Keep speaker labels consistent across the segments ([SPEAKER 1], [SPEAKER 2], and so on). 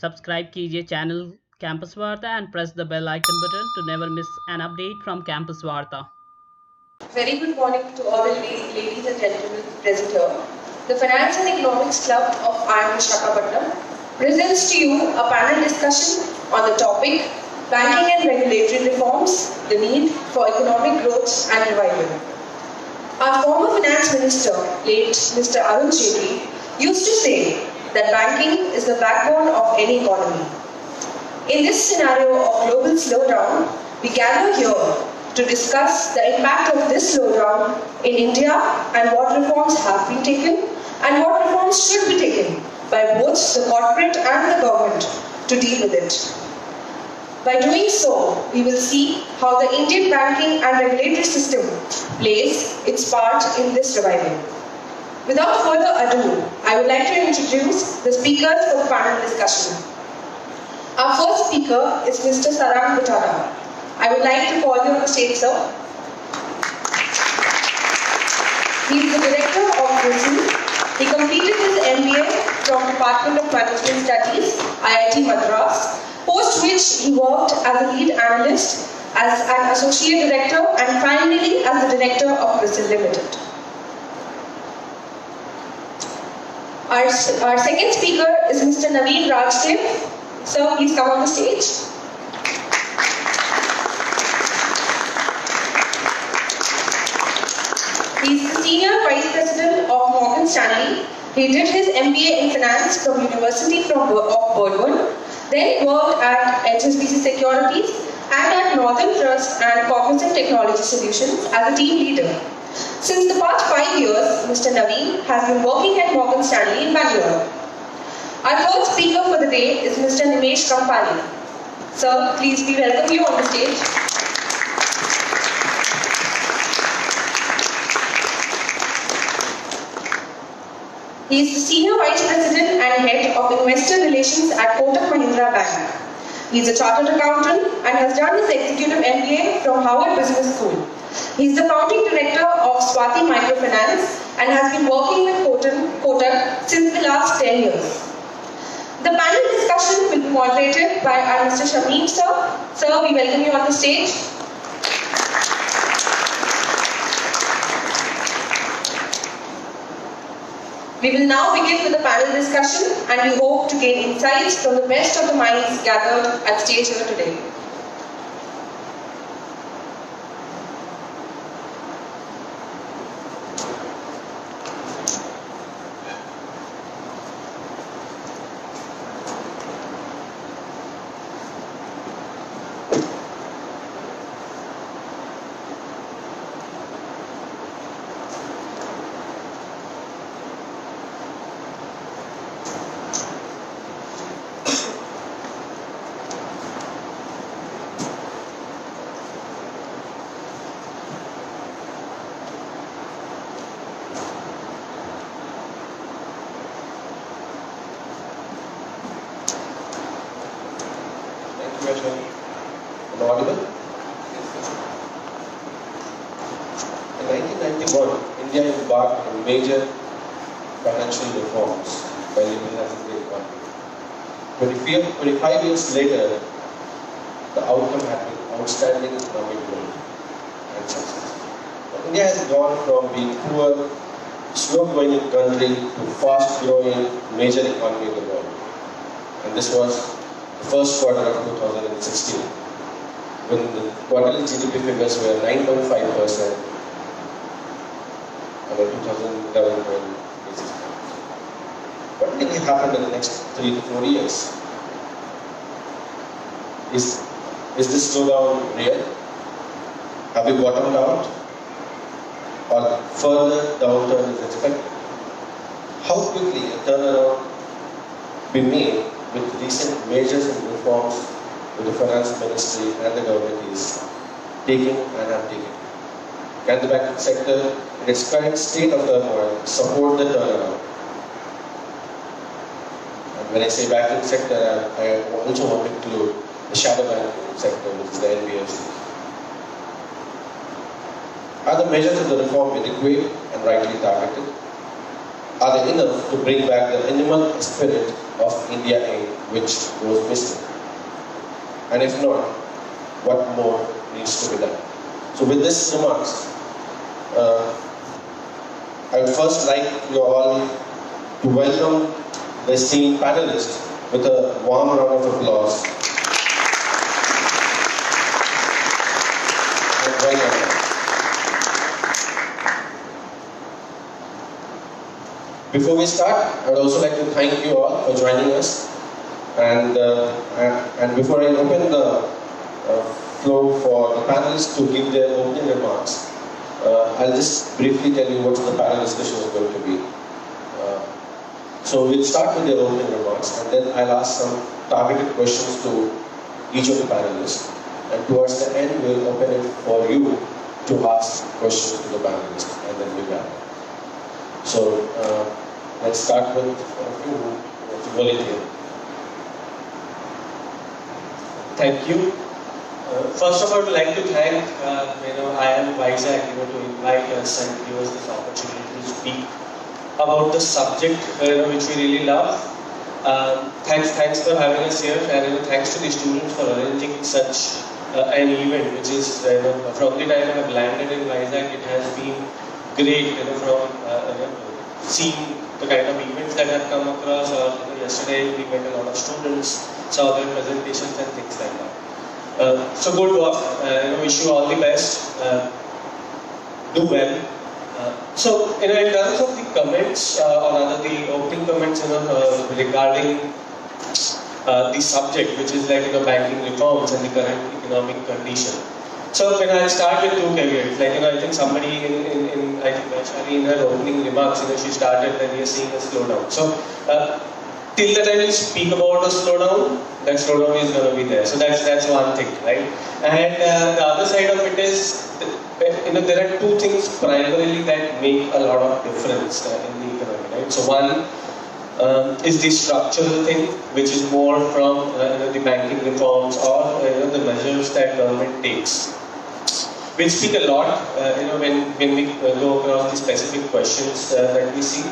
[SPEAKER 1] Subscribe कीजिए channel campus वार्ता and press the bell icon button to never miss an update from campus वार्ता.
[SPEAKER 2] Very good morning to all the ladies and gentlemen present here. The Finance and Economics Club of IIM Visakhapatnam presents to you a panel discussion on the topic Banking and Regulatory Reforms, the Need for Economic Growth and Revival. Our former Finance Minister, late Mr. Arun Jaitley, used to say that banking is the backbone of any economy. In this scenario of global slowdown, we gather here to discuss the impact of this slowdown in India and what reforms have been taken and what reforms should be taken by both the corporate and the government to deal with it. By doing so, we will see how the Indian banking and regulatory system plays its part in this revival. Without further ado, I would like to introduce the speakers for the panel discussion. Our first speaker is Mr. Sarang Buttada. I would like to call you on the stage, sir. He is the director of Vriddhi. He completed his MBA from Department of Management Studies, IIT Madras, post which he worked as a lead analyst, as an associate director, and finally as the director of CRISIL Limited. Our second speaker is Mr. Naveen Rajdev. Sir, please come on the stage. He is the Senior Vice President of Morgan Stanley. He did his MBA in Finance from University of Burdwan, then worked at HSBC Securities and at Northern Trust and Cognizant Technology Solutions as a team leader. Since the past 5 years, Mr. Naveen has been working at Morgan Stanley in Bangalore. Our third speaker for the day is Mr. Nimesh Kampani. Sir, please we welcome you on the stage. He is the Senior Vice President and Head of Investor Relations at Kotak Mahindra Bank. He is a Chartered Accountant and has done his Executive MBA from Harvard Business School. He is the Founding Director of Swati Microfinance and has been working with Kotak since the last 10 years. The panel discussion will be moderated by our Mr. Shamim sir. Sir, we welcome you on the stage. We will now begin with the panel discussion and we hope to gain insights from the best of the minds gathered at stage here today.
[SPEAKER 3] Am I audible? In 1991, India embarked on major financial reforms by liberalizing the economy. 25 years later, the outcome had been outstanding economic growth and success. But India has gone from being poor, slow-growing country to fast-growing major economy in the world. And this was the first quarter of 2016, when the quarterly GDP figures were 9.5% and the 2011 basis points. What really happened in the next 3 to 4 years? Is this slowdown real? Have we bottomed out? Or further downturn is expected? How quickly a turnaround be made with recent measures and reforms that the finance ministry and the government is taking and have taken? Can the banking sector, in its current state of turmoil, support the turnaround? And when I say banking sector, I also want to include the shadow banking sector, which is the NBFC. Are the measures of the reform adequate and rightly targeted? are they enough to bring back the animal spirit of India Inc., which goes missing? And if not, what more needs to be done? So with these remarks, I would first like you all to welcome the esteemed panelists with a warm round of applause. And welcome them. Before we start, I would also like to thank you all for joining us. And before I open the floor for the panelists to give their opening remarks, I'll just briefly tell you what the panel discussion is going to be. So we'll start with their opening remarks, and then I'll ask some targeted questions to each of the panelists. And towards the end, we'll open it for you to ask questions to the panelists, and then we'll wrap up. So let's start with you who volunteer.
[SPEAKER 4] Thank you. First of all, I would like to thank IIM Visakh to invite us and give us this opportunity to speak about the subject which we really love. Thanks for having us here, and thanks to the students for arranging such an event, which is from the time I have landed in Visakh, it has been great. From seeing the kind of events that have come across. Yesterday we met a lot of students, saw their presentations and things like that. So good work. Wish you all the best. Do well. So in terms of the comments, or rather the opening comments, regarding the subject, which is like banking reforms and the current economic condition. So when I start with two caveats, I think somebody I think Vaishali in her opening remarks, she started that we are seeing a slowdown. So till the time we speak about a slowdown, that slowdown is going to be there. So that's one thing, right? And the other side of it is, there are two things primarily that make a lot of difference in the economy, right? So one is the structural thing, which is more from the banking reforms or the measures that government takes. We'll speak a lot when we go across the specific questions that we see.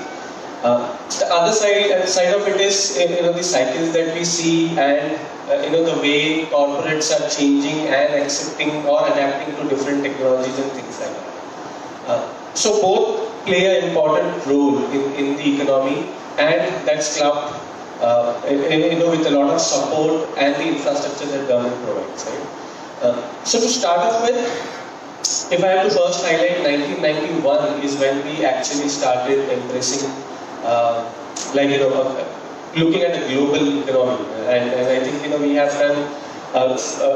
[SPEAKER 4] The other side of it is the cycles that we see, and the way corporates are changing and accepting or adapting to different technologies and things like that. So both play an important role in the economy, and that's clubbed with a lot of support and the infrastructure that government provides, right? So to start off with, if I have to first highlight, 1991 is when we actually started embracing looking at the global economy, and I think we have done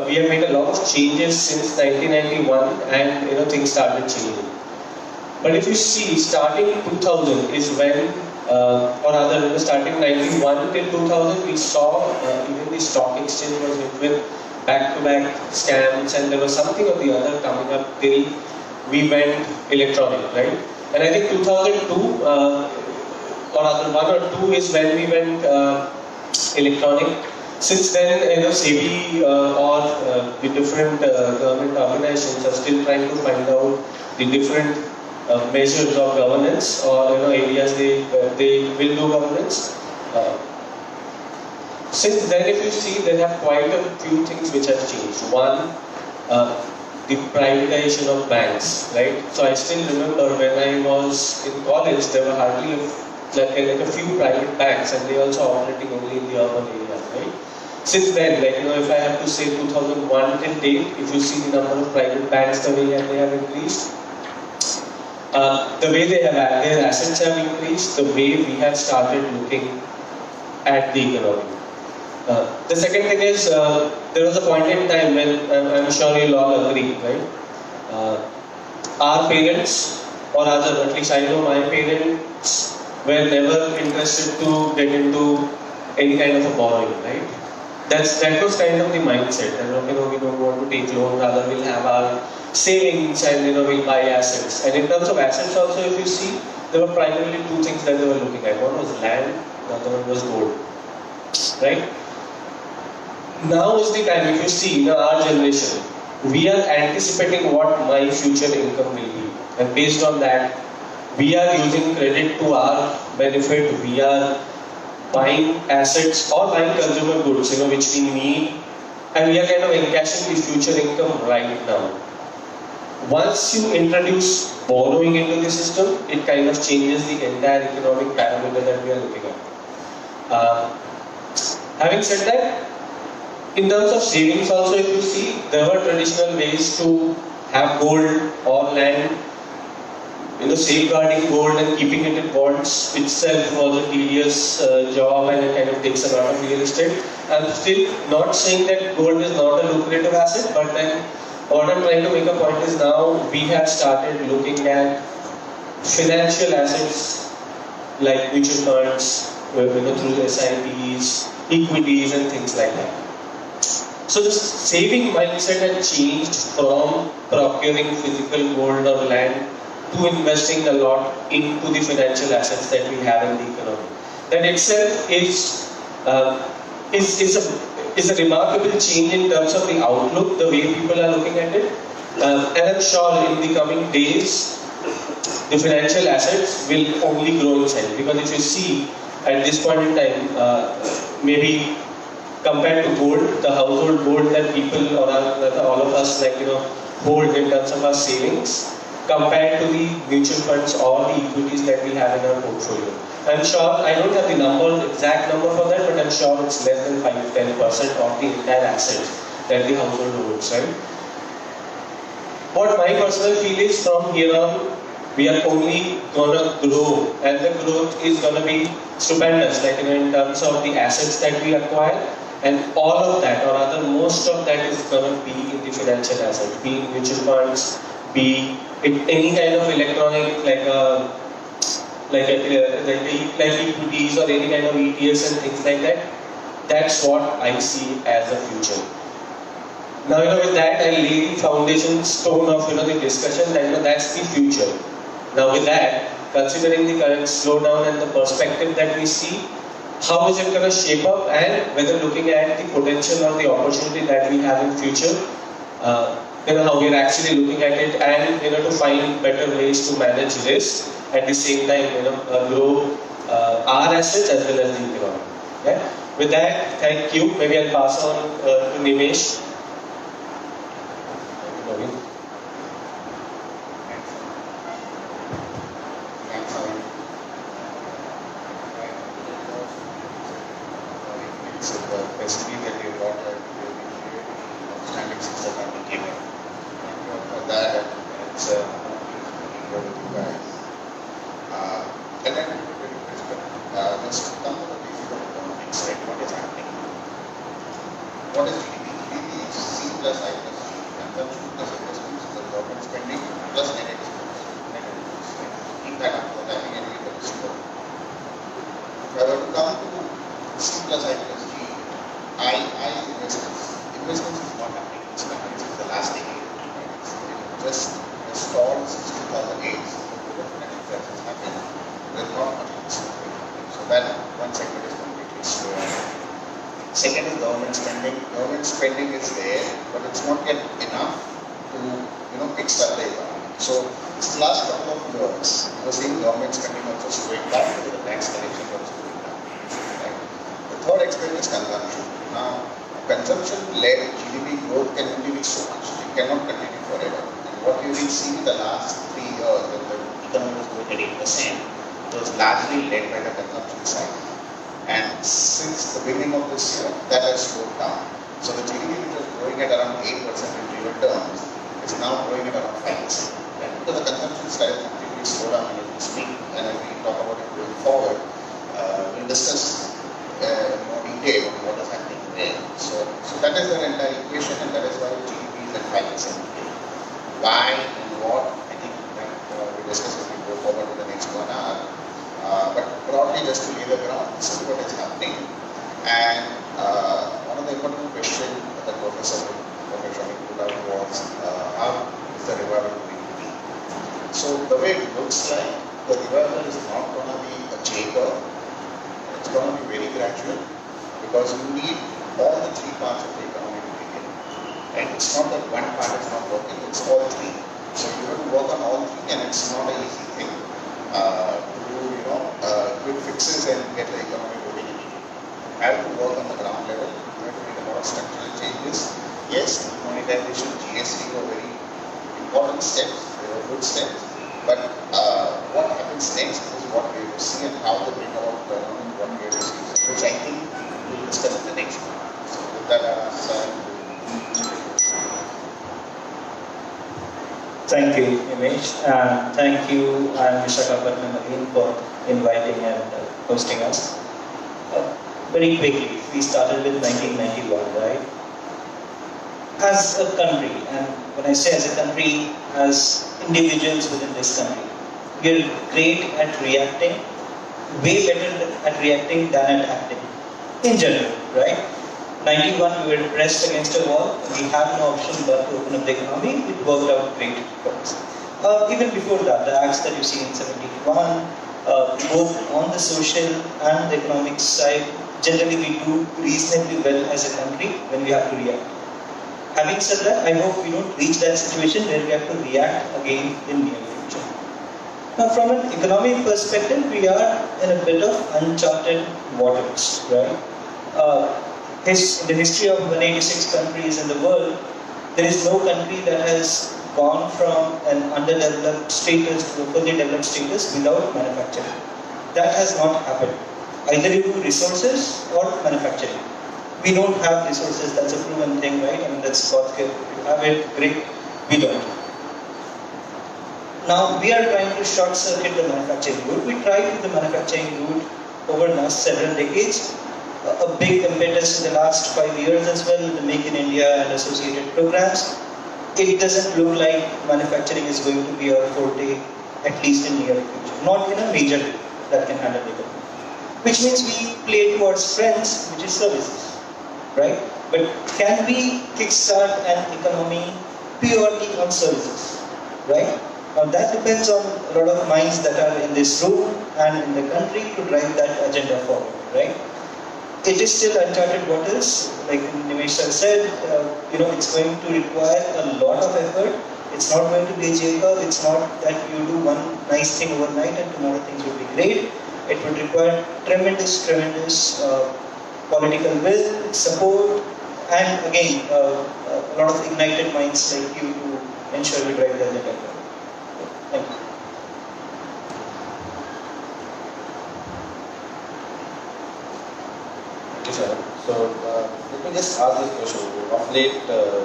[SPEAKER 4] we have made a lot of changes since 1991, and things started changing. But if you see, starting 2000 is when, or rather starting 91 till 2000, we saw even the stock exchange was hit with back-to-back scams, and there was something or the other coming up till we went electronic, right? And I think 2002, or rather 1 or 2 is when we went electronic. Since then, SEBI or the different government organizations are still trying to find out the different measures of governance, or areas they will do governance. Since then, if you see, there have quite a few things which have changed. One, the privatization of banks, right? So I still remember when I was in college, there were hardly a few private banks, and they also operating only in the urban areas, right? Since then, if I have to say 2001 till date, if you see the number of private banks, the way they have increased, the way their assets have increased, the way we have started looking at the economy. The second thing is, there was a point in time when, I'm sure you'll all agree, right? Our parents, or rather, at least I know my parents, were never interested to get into any kind of a borrowing, right? That was kind of the mindset. We don't want to take loan, rather we'll have our savings, and we'll buy assets. And in terms of assets also, if you see, there were primarily two things that they were looking at. One was land, the other one was gold, right? Now is the time, if you see, our generation, we are anticipating what my future income will be. And based on that, we are using credit to our benefit, we are buying assets or buying consumer goods, which we need, and we are kind of encashing the future income right now. Once you introduce borrowing into the system, it kind of changes the entire economic parameter that we are looking at. Having said that, in terms of savings also, if you see, there were traditional ways to have gold or land, safeguarding gold and keeping it in bonds itself was a tedious job, and it kind of takes a lot of real estate. I'm still not saying that gold is not a lucrative asset, but then what I'm trying to make a point is now we have started looking at financial assets like mutual funds, through SIPs, equities and things like that. So the saving mindset has changed from procuring physical gold or land to investing a lot into the financial assets that we have in the economy. That itself is a remarkable change in terms of the outlook, the way people are looking at it. And I'm sure in the coming days, the financial assets will only grow in size. Because if you see, at this point in time, maybe compared to gold, the household gold that people or all of us hold in terms of our savings, compared to the mutual funds or the equities that we have in our portfolio. I'm sure, I don't have the exact number for that, but I'm sure it's less than 5-10% of the entire assets that the household holds, right? What my personal feel is, from here on, we are only gonna grow, and the growth is gonna be stupendous, in terms of the assets that we acquire, and all of that, or rather most of that, is gonna be in the financial assets, be it mutual funds, be it any kind of electronic, like equities or any kind of ETFs and things like that. That's what I see as the future. Now, with that, I lay the foundation stone of the discussion that that's the future. Now, with that, considering the current slowdown and the perspective that we see, how is it going to shape up, and whether looking at the potential or the opportunity that we have in future, how we are actually looking at it, and to find better ways to manage risk at the same time, grow our assets as well as the economy. Okay? With that, thank you. Maybe I'll pass on to Nimesh.
[SPEAKER 5] Basically, that you got a outstanding since the time you came in. Thank you for that, and it's here with you guys. And then, let's come to the basic of economics, right? What is happening? What is GDP? GDP is C plus I plus G, consumption plus investments, the government spending plus net exports. Right? Keep that up, that I think anybody is slow. If I were to come to C plus I plus G, I investments. Investments is not happening in this country since the last decade. Right? It just stalled since 2008. So the financial crisis happened. There's not much investment. So that one segment is completely slow. Second is government spending. Government spending is there, but it's not yet enough to kickstart the economy. So this last couple of years, we're seeing government spending also slowing down because the tax collection also going down. Right? The third extent is consumption. Now, consumption-led GDP growth can only be so much. It cannot continue forever. And what you will see in the last 3 years, when the economy was growing at 8%, was largely led by the consumption side. And since the beginning of this year, that has slowed down. So the GDP, which was growing at around 8% in real terms, is now growing at around 5%. Right? Because the consumption side is completely slowed down as we speak. And as we talk about it going forward, we'll discuss in more detail on what is happening there. So that is the entire equation, and that is why GDP is at 5% today. Why and what, I think we'll discuss as we go forward in the next 1 hour. But broadly, just to lay the ground, this is what is happening. And one of the important questions that Professor put out was, how is the revival going to be? So the way it looks like, the revival is not going to be a J-curve. It's going to be very gradual, because you need all the 3 parts of the economy to begin. And it's not that one part is not working, it's all 3. So you have to work on all 3, and it's not an easy thing. have to work on the ground level. We have to make a lot of structural changes. Yes, monetization, GST were very important steps, they were good steps. But what happens next is what we have to see and how they bring about turnaround and what we have to see, which I think we'll discuss in the next one. So with that, I'll ask
[SPEAKER 6] Thank you, Imesh, and thank you IIM Visakhapatnam again for inviting and hosting us. Very quickly, we started with 1991, right? As a country, and when I say as a country, as individuals within this country, we are great at reacting, way better at reacting than at acting, in general, right? 91, we were pressed against a wall. We had no option but to open up the economy. It worked out great for us. Even before that, the acts that you see in 71, both on the social and the economic side, generally we do reasonably well as a country when we have to react. Having said that, I hope we don't reach that situation where we have to react again in near future. Now, from an economic perspective, we are in a bit of uncharted waters, right? In the history of 186 countries in the world, there is no country that has gone from an underdeveloped status to a fully developed status without manufacturing. That has not happened. Either you do resources or manufacturing. We don't have resources, that's a proven thing, right? I mean, that's God's gift. You have it, great. We don't. Now, we are trying to short circuit the manufacturing route. We tried with the manufacturing route over the last several decades. A big impetus in the last 5 years as well, the Make in India and associated programs. It doesn't look like manufacturing is going to be our forte, at least in near future. Not in a major way that can handle it. Which means we play to our strengths, which is services, right? But can we kickstart an economy purely on services, right? Now that depends on a lot of minds that are in this room and in the country to drive that agenda forward, right? It is still uncharted waters, like Nimesh said, it's going to require a lot of effort. It's not going to be a Jacob, it's not that you do one nice thing overnight and tomorrow things will be great. It would require tremendous political will, support, and again, a lot of ignited minds like you to ensure we drive the agenda. Thank you.
[SPEAKER 3] So let me just ask this question. Of late,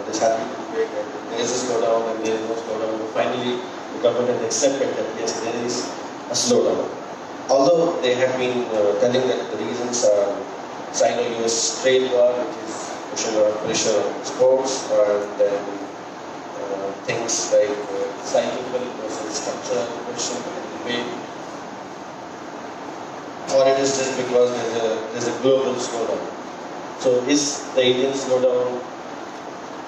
[SPEAKER 3] this has been debate that there is a slowdown and there is no slowdown. But finally, the government has accepted that yes, there is a slowdown. Although they have been telling that the reasons are Sino-US trade war, which is pushing a lot of pressure on exports, or then things like cyclical versus structural question and debate. Or it is just because there's a global slowdown. So is the Indian slowdown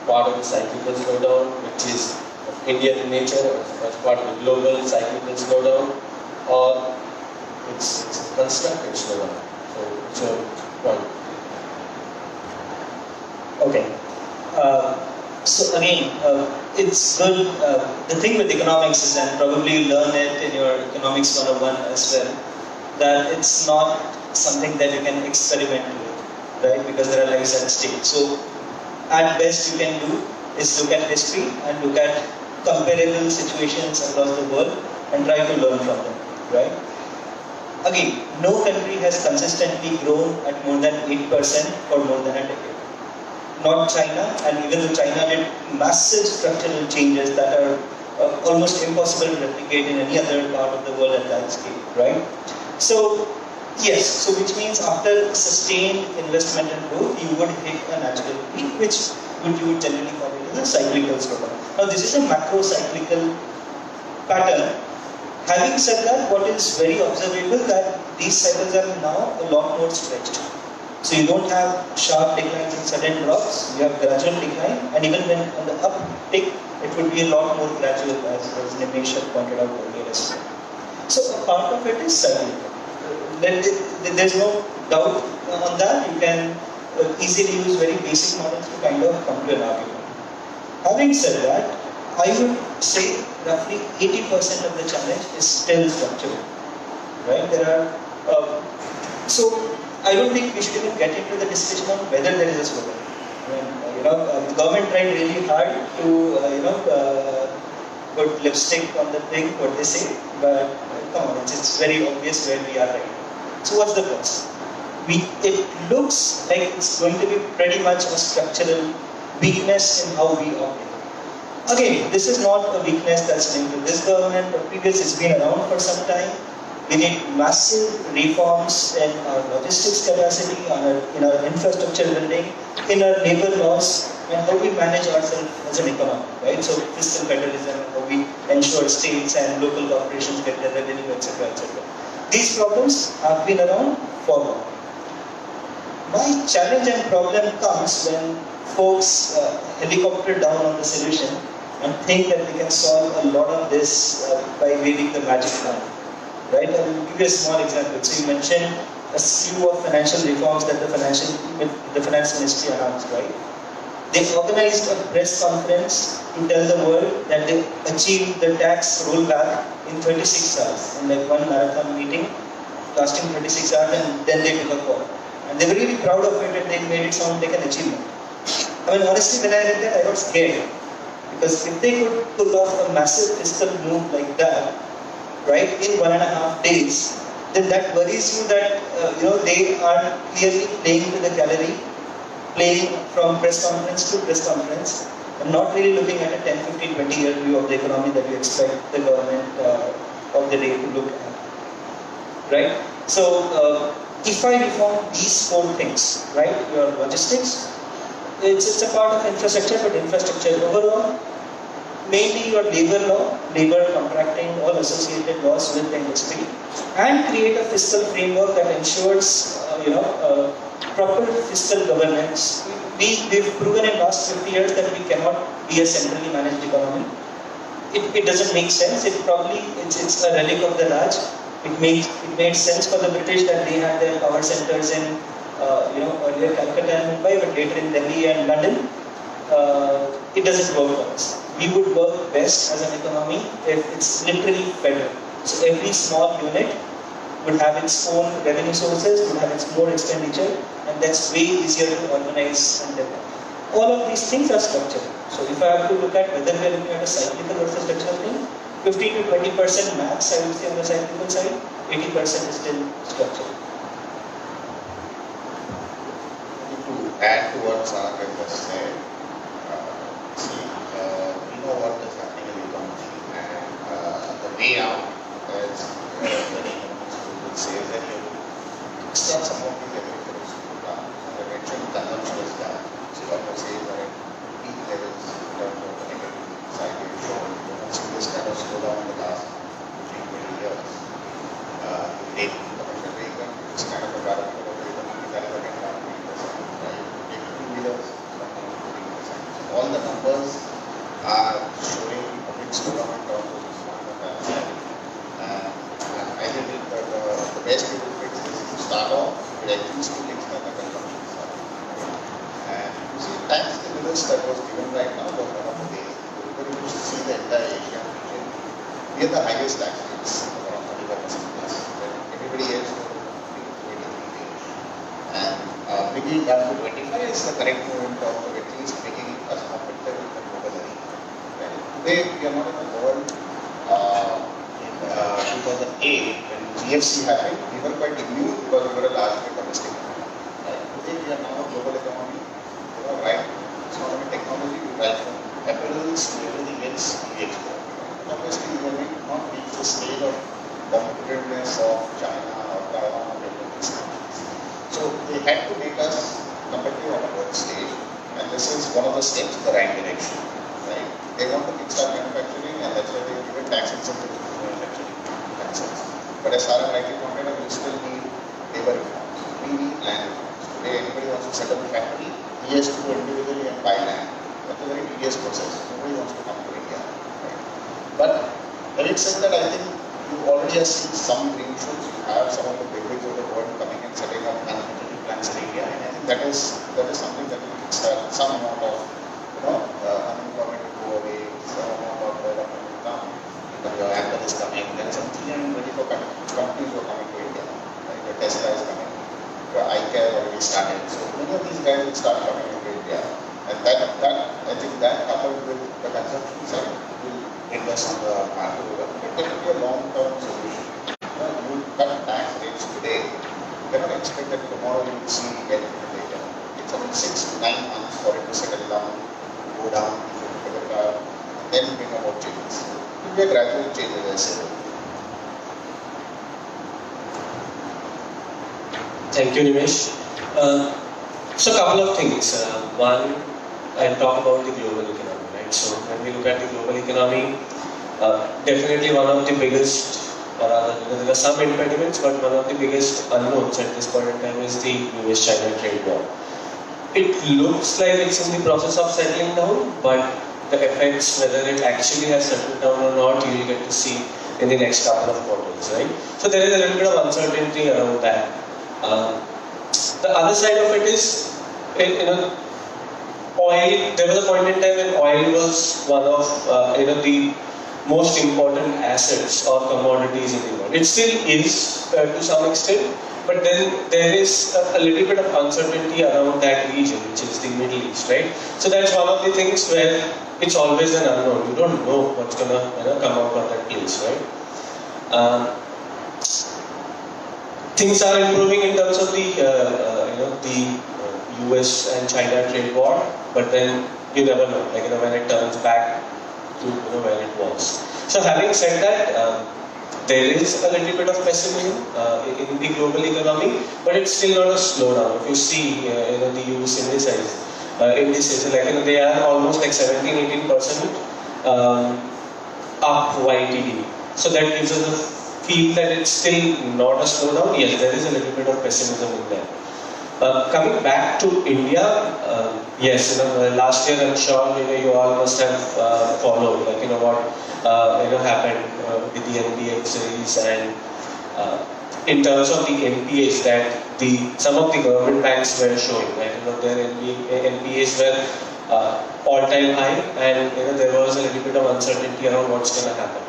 [SPEAKER 3] part of the cyclical slowdown, which is of Indian in nature, as part of the global cyclical slowdown, or it's a constructed slowdown? So it's your point.
[SPEAKER 6] Okay. So again, it's good. The thing with economics is, and probably you learn it in your economics 101 as well, that it's not something that you can experiment with, right? Because there are lives at stake. So at best you can do is look at history and look at comparable situations across the world and try to learn from them, right? Again, no country has consistently grown at more than 8% for more than a decade. Not China, and even though China did massive structural changes that are almost impossible to replicate in any other part of the world at that scale, right? So, yes, so which means after sustained investment and growth, you would hit a natural peak, which you would generally call it as a cyclical slowdown. Now, this is a macro cyclical pattern. Having said that, what is very observable that these cycles are now a lot more stretched. So you don't have sharp declines and sudden drops, you have gradual decline, and even when on the uptick, it would be a lot more gradual, as Nimesh had pointed out earlier as well. So a part of it is cyclical. There's no doubt on that. You can easily use very basic models to kind of come to an argument. Having said that, I would say roughly 80% of the challenge is still structural, right? There are so I don't think we should even get into the discussion on whether there is a slogan. I mean, the government tried really hard to, put lipstick on the thing, what they say, but come on, it's very obvious where we are right now. So what's the cause? It looks like it's going to be pretty much a structural weakness in how we operate. Again, this is not a weakness that's linked to this government or previous, it's been around for some time. We need massive reforms in our logistics capacity, in our infrastructure building, in our labor laws, and how we manage ourselves as an economy, right? So fiscal federalism, how we ensure states and local corporations get their revenue, etc., etc. These problems have been around for long. My challenge and problem comes when folks helicopter down on the solution and think that they can solve a lot of this by waving the magic wand. Right? I will give you a small example. So you mentioned a slew of financial reforms that the finance ministry announced, right? They organized a press conference to tell the world that they achieved the tax rollback in 36 hours, in like one marathon meeting lasting 36 hours, and then they took a call. And they were really proud of it, and they made it sound like an achievement. I mean, honestly, when I read that, I got scared. Because if they could pull off a massive fiscal move like that, right, in 1.5 days, then that worries you that they are clearly playing to the gallery, playing from press conference to press conference, and not really looking at a 10, 15, 20-year view of the economy that you expect the government of the day to look at. Right? So, if I reform these 4 things, right, your logistics, it's a part of infrastructure, but infrastructure overall, mainly your labor law, labor contracting, all associated laws with the industry, and create a fiscal framework that ensures, proper fiscal governance. We've proven in last 50 years that we cannot be a centrally managed economy. It doesn't make sense. It's a relic of the Raj. It made sense for the British that they had their power centers in, earlier Calcutta and Mumbai, but later in Delhi and London. It doesn't work for us. We would work best as an economy if it's literally federal. So every small unit would have its own revenue sources, would have its own expenditure, and that's way easier to organize and develop. All of these things are structured. So if I have to look at whether we are looking at a cyclical versus structural thing, 15 to 20% max, I would say, on the cyclical side, 80% is still structural.
[SPEAKER 5] To add to what Sagar just said, we know what is happening in the economy, and the way out is would say that you extract some of these agricultural down. The eventual consumption is down. So you almost say that at peak levels in terms of the negative side you've shown, you don't see this kind of slowdown in the last 15-20 years. Take commercial vehicle, it's kind of a parameter of the economy that is again down 20%. Right? Take two-wheelers, all the numbers are showing a big slowdown in terms of this one. I think that the best way to fix this is to start off with at least 2 things that the consumption side. And you see, tax stimulus that was given right now was one of the ways. But you should see the entire Asian region. We have the highest tax rates, around 25% plus. Everybody else was 23 range. And bringing that to 25 is the correct move in terms of at least making us competitive in the global arena. Right? Today, we are not in the world. In 2008, when GFC happened, we were quite immune because we were a largely domestic economy. Right? Today, we are now a global economy. Right? It's not only technology, we right from apparels to everything else we export. Obviously, we have not reached the scale of competitiveness of China or Taiwan or any of these countries. So they had to make us competitive on a world stage, and this is one of the steps in the right direction. Right? They want to kickstart manufacturing, and that's why they give a tax incentive to manufacturing. But as Sarah rightly pointed out, we still need labor reforms. We need land reforms. Today, anybody wants to set up a factory, he has to go individually and buy land. That's a very tedious process. Nobody wants to come to India. Right? But having said that, I think you already have seen some green shoots. You have some of the bigwigs of the world coming and setting up manufacturing plants in India, and I think that is something that will kickstart some amount of unemployment to go away, some amount of development will come. Your Apple is coming. There are some 324 companies who are coming to India. Right? Your Tesla is coming. IIM already started. So many of these guys will start coming into India. And I think that coupled with the consumption side will invest in the market. It will be a long-term solution. You cut tax rates today, you cannot expect that tomorrow you will see benefit later. It's about 6 to 9 months for it to settle down, go down, then bring about changes. It will be a gradual change, as I said.
[SPEAKER 4] Thank you, Nimesh. So, a couple of things. One, I'll talk about the global economy, right? So, when we look at the global economy, definitely one of the biggest, or rather, there are some impediments, but one of the biggest unknowns at this point in time is the US-China trade war. It looks like it's in the process of settling down, but the effects, whether it actually has settled down or not, you will get to see in the next couple of quarters, right? So, there is a little bit of uncertainty around that. The other side of it is, oil. There was a point in time when oil was one of the most important assets or commodities in the world. It still is to some extent, but then there is a little bit of uncertainty around that region, which is the Middle East, right? So that's one of the things where it's always an unknown. You don't know what's gonna come out of that place, right? Things are improving in terms of the US and China trade war, but then you never know, when it turns back to where it was. So having said that, there is a little bit of pessimism in the global economy, but it's still not a slowdown. If you see the US indices, they are almost like 17-18% up YTD. So that gives us a feel that it's still not a slowdown. Yes, there is a little bit of pessimism in there. Coming back to India, yes, last year I'm sure you all must have followed, what happened with the NPA series, and in terms of the NPAs that some of the government banks were showing, their NPAs were all-time high, and there was a little bit of uncertainty around what's going to happen.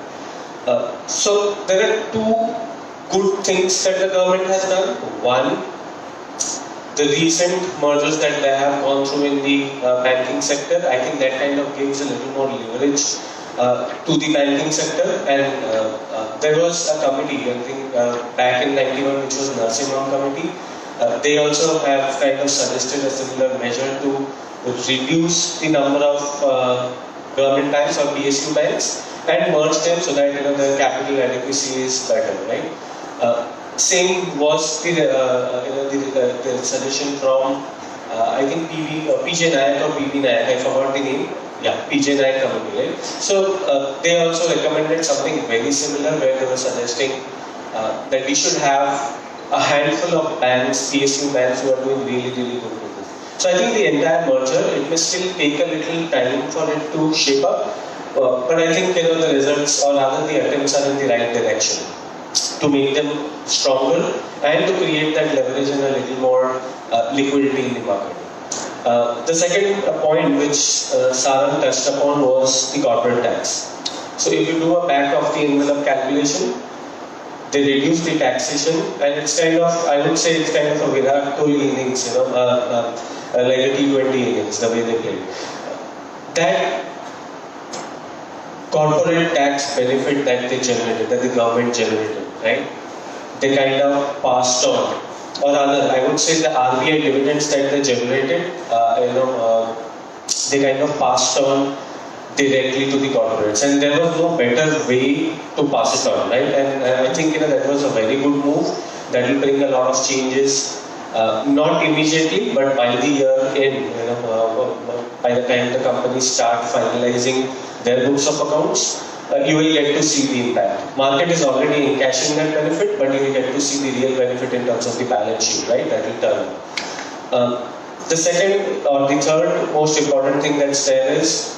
[SPEAKER 4] So there are two good things that the government has done. One, the recent mergers that they have gone through in the banking sector, I think that kind of gives a little more leverage to the banking sector. And there was a committee, I think back in 91, which was Narsimham Committee. They also have kind of suggested a similar measure to reduce the number of government banks or PSU banks and merge them so that the capital adequacy is better, right? Same was the suggestion from I think PJ Nayak or PB Nayak, I forgot the name. Yeah, PJ Nayak committee, right? So they also recommended something very similar, where they were suggesting that we should have a handful of banks, PSU banks, who are doing really, really good with this. So I think the entire merger, it may still take a little time for it to shape up. But I think the results, or rather the attempts, are in the right direction to make them stronger and to create that leverage and a little more liquidity in the market. The second point which Sarang touched upon was the corporate tax. So if you do a back of the envelope calculation, they reduce the taxation, and it's kind of, I would say it's kind of a Virat Kohli innings, like a T20 innings, the way they play. That corporate tax benefit that they generated, that the government generated, right? They kind of passed on, or rather, I would say the RBI dividends that they generated, they kind of passed on directly to the corporates, and there was no better way to pass it on, right? And I think that was a very good move. That will bring a lot of changes, not immediately, but by the year end, by the time the companies start finalizing their books of accounts, you will get to see the impact. Market is already encashing that benefit, but you will get to see the real benefit in terms of the balance sheet, right? That will turn. The second or the third most important thing that's there is,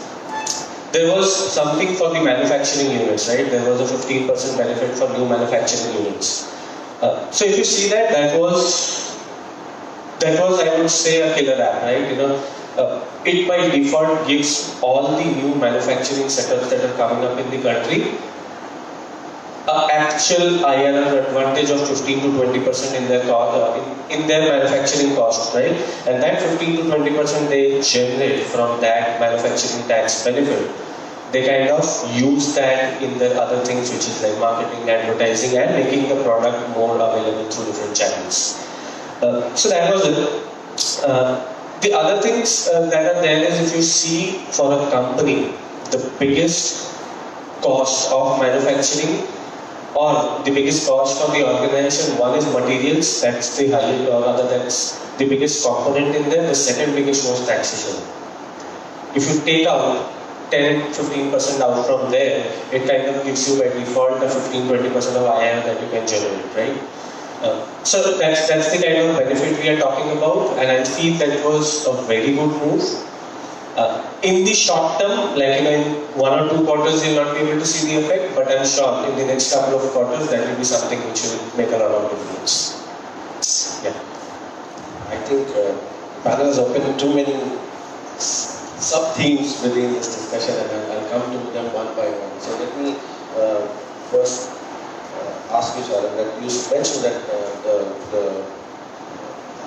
[SPEAKER 4] there was something for the manufacturing units, right? There was a 15% benefit for new manufacturing units. So if you see that, that was I would say a killer app, right? It by default gives all the new manufacturing setups that are coming up in the country actual IRR advantage of 15 to 20% in their in their manufacturing cost, right? And that 15 to 20% they generate from that manufacturing tax benefit, they kind of use that in the other things, which is like marketing, advertising, and making the product more available through different channels. So that was it. The other things that are there is, if you see for a company, the biggest cost of manufacturing or the biggest cost for the organization, one is materials, that's the highest, or rather that's the biggest component in there. The second biggest was taxation. If you take out 10-15% out from there, it kind of gives you by default a 15-20% of IIM that you can generate, right? So that's the kind of benefit we are talking about, and I feel that was a very good move. In the short term, like in 1 or 2 quarters, you'll not be able to see the effect, but I'm sure in the next couple of quarters, that will be something which will make a lot of difference. Yeah.
[SPEAKER 3] I think panel has opened too many sub-themes within this discussion, and I'll come to them one by one. So let me first ask you, Sharan, that you mentioned that